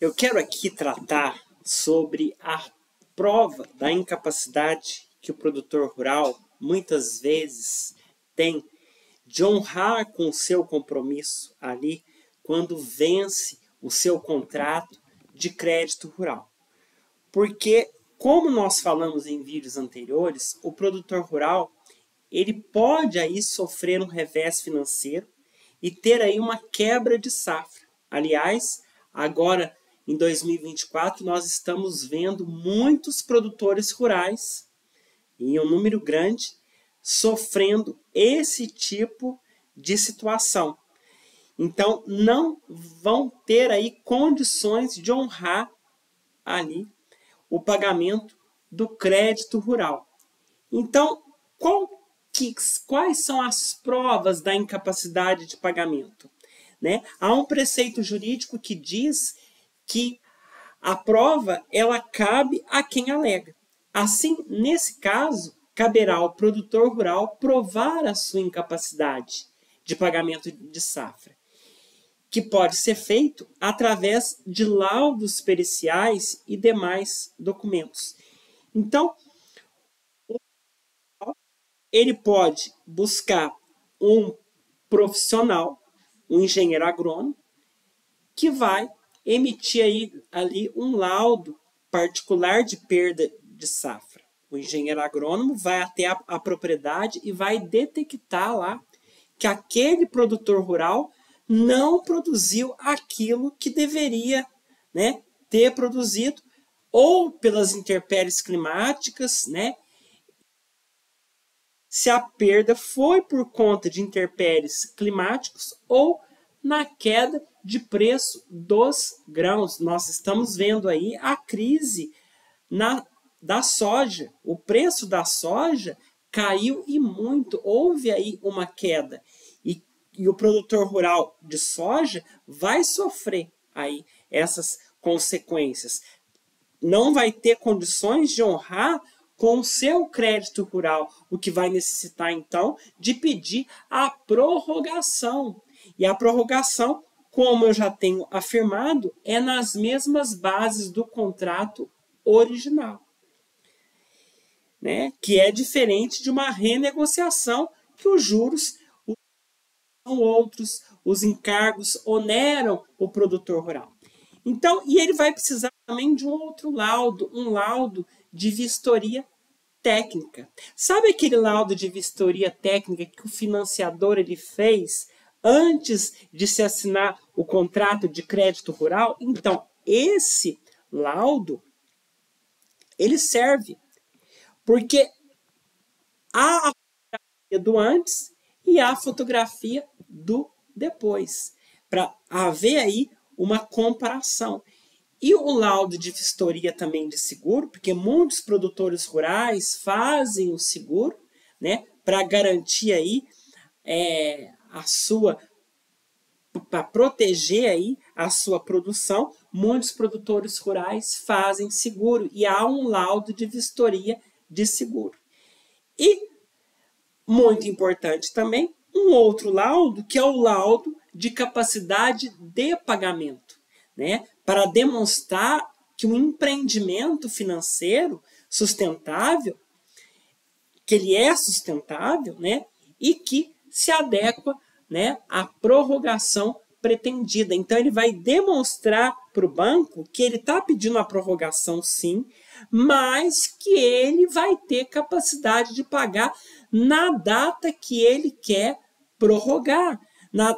Eu quero aqui tratar sobre a prova da incapacidade que o produtor rural muitas vezes tem de honrar com o seu compromisso ali quando vence o seu contrato de crédito rural. Porque, como nós falamos em vídeos anteriores, o produtor rural ele pode aí sofrer um revés financeiro e ter aí uma quebra de safra. Aliás, agora em 2024 nós estamos vendo muitos produtores rurais, em um número grande, sofrendo esse tipo de situação. Então, não vão ter aí condições de honrar ali o pagamento do crédito rural. Então, quais são as provas da incapacidade de pagamento? Né? Há um preceito jurídico que diz que a prova ela cabe a quem alega. Assim, nesse caso, caberá ao produtor rural provar a sua incapacidade de pagamento de safra, que pode ser feito através de laudos periciais e demais documentos. Então, ele pode buscar um profissional, um engenheiro agrônomo, que vai emitir ali um laudo particular de perda de safra. O engenheiro agrônomo vai até a propriedade e vai detectar lá que aquele produtor rural não produziu aquilo que deveria, né, ter produzido, ou pelas intempéries climáticas, né, se a perda foi por conta de intempéries climáticos ou na queda de preço dos grãos. Nós estamos vendo aí a crise da soja. O preço da soja caiu e muito. Houve aí uma queda. E o produtor rural de soja vai sofrer aí essas consequências. Não vai ter condições de honrar com o seu crédito rural, o que vai necessitar, então, de pedir a prorrogação. E a prorrogação, como eu já tenho afirmado, é nas mesmas bases do contrato original, né? Que é diferente de uma renegociação que os juros são outros, os encargos oneram o produtor rural. Então, e ele vai precisar também de um outro laudo, um laudo de vistoria técnica. Sabe aquele laudo de vistoria técnica que o financiador ele fez antes de se assinar o contrato de crédito rural? Então, esse laudo ele serve porque há a fotografia do antes e há a fotografia do depois, para haver aí uma comparação. E o laudo de vistoria também de seguro, porque muitos produtores rurais fazem o seguro, né, para garantir aí para proteger aí a sua produção. Muitos produtores rurais fazem seguro e há um laudo de vistoria de seguro. E, muito importante também, um outro laudo, que é o laudo de capacidade de pagamento, né? Para demonstrar que um empreendimento financeiro sustentável, que ele é sustentável, né? E que se adequa, né, à prorrogação pretendida. Então, ele vai demonstrar para o banco que ele está pedindo a prorrogação, sim, mas que ele vai ter capacidade de pagar na data que ele quer prorrogar.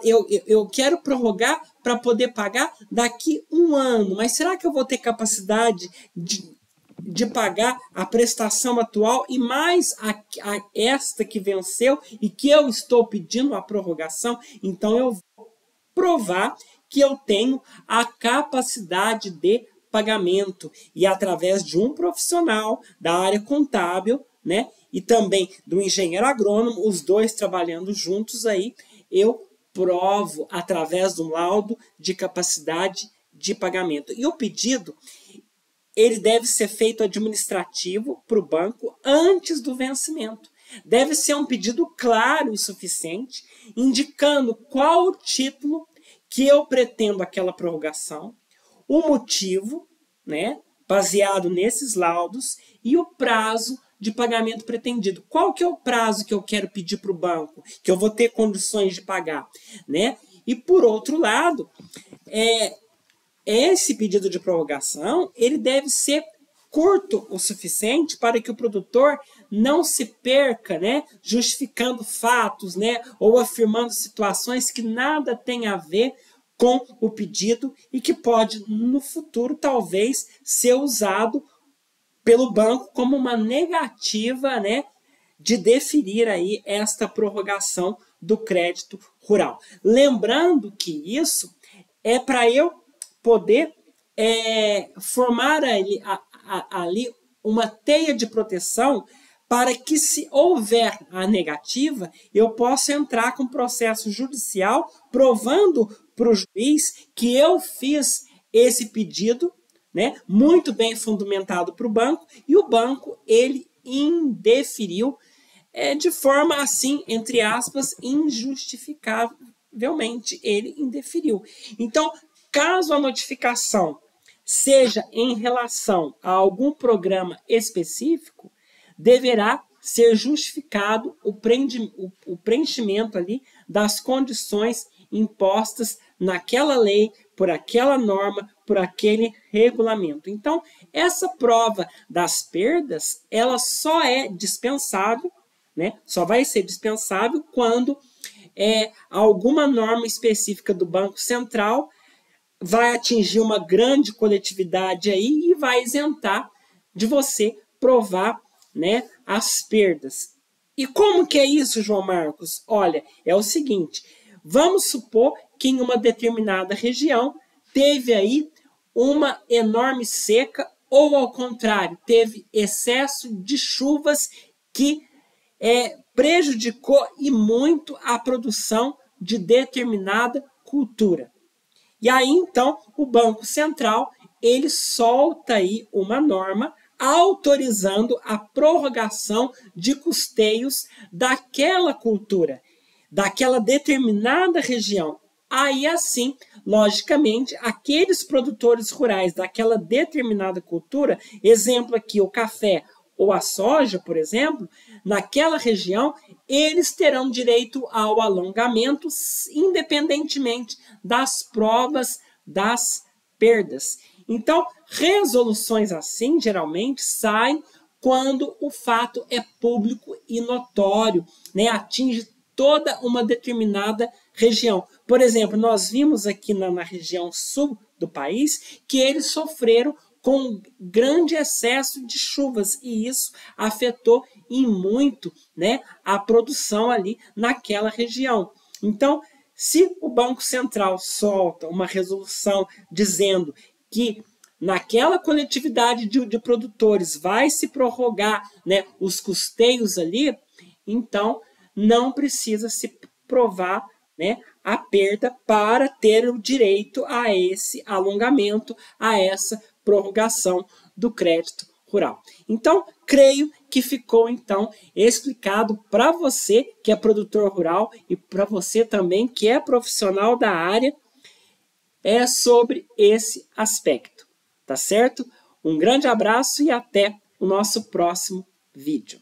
Eu quero prorrogar para poder pagar daqui um ano, mas será que eu vou ter capacidade de pagar a prestação atual e mais esta que venceu e que eu estou pedindo a prorrogação? Então, eu vou provar que eu tenho a capacidade de pagamento e através de um profissional da área contábil, né, e também do engenheiro agrônomo, os dois trabalhando juntos aí, eu provo através do laudo de capacidade de pagamento. E o pedido, ele deve ser feito administrativo para o banco antes do vencimento. Deve ser um pedido claro e suficiente, indicando qual o título que eu pretendo aquela prorrogação, o motivo, né, baseado nesses laudos, e o prazo de pagamento pretendido. Qual que é o prazo que eu quero pedir para o banco, que eu vou ter condições de pagar, né? E por outro lado, esse pedido de prorrogação, ele deve ser curto o suficiente para que o produtor não se perca, né, justificando fatos, né, ou afirmando situações que nada tem a ver com o pedido e que pode, no futuro, talvez, ser usado pelo banco como uma negativa, né, de deferir aí esta prorrogação do crédito rural. Lembrando que isso é para eu poder formar ali uma teia de proteção para que, se houver a negativa, eu possa entrar com processo judicial provando para o juiz que eu fiz esse pedido, né, muito bem fundamentado para o banco, e o banco ele indeferiu de forma assim, entre aspas, injustificavelmente, ele indeferiu. Então, caso a notificação seja em relação a algum programa específico, deverá ser justificado o preenchimento ali das condições impostas naquela lei, por aquela norma, por aquele regulamento. Então, essa prova das perdas, ela só é dispensável, né? Só vai ser dispensável quando alguma norma específica do Banco Central vai atingir uma grande coletividade aí e vai isentar de você provar, né, as perdas. E como que é isso, João Marcos? Olha, é o seguinte, vamos supor que em uma determinada região teve aí uma enorme seca ou, ao contrário, teve excesso de chuvas que prejudicou e muito a produção de determinada cultura. E aí, então, o Banco Central, ele solta aí uma norma autorizando a prorrogação de custeios daquela cultura, daquela determinada região. Aí, assim, logicamente, aqueles produtores rurais daquela determinada cultura, exemplo aqui, o café ou a soja, por exemplo, naquela região, eles terão direito ao alongamento, independentemente das provas das perdas. Então, resoluções assim, geralmente, saem quando o fato é público e notório, né? Atinge toda uma determinada região. Por exemplo, nós vimos aqui na região sul do país que eles sofreram com grande excesso de chuvas, e isso afetou em muito, né, a produção ali naquela região. Então, se o Banco Central solta uma resolução dizendo que naquela coletividade de produtores vai se prorrogar, né, os custeios ali, então não precisa se provar, né, a perda para ter o direito a esse alongamento, a essa prorrogação do crédito rural. Então, creio que ficou, então, explicado para você que é produtor rural e para você também que é profissional da área, sobre esse aspecto, tá certo? Um grande abraço e até o nosso próximo vídeo.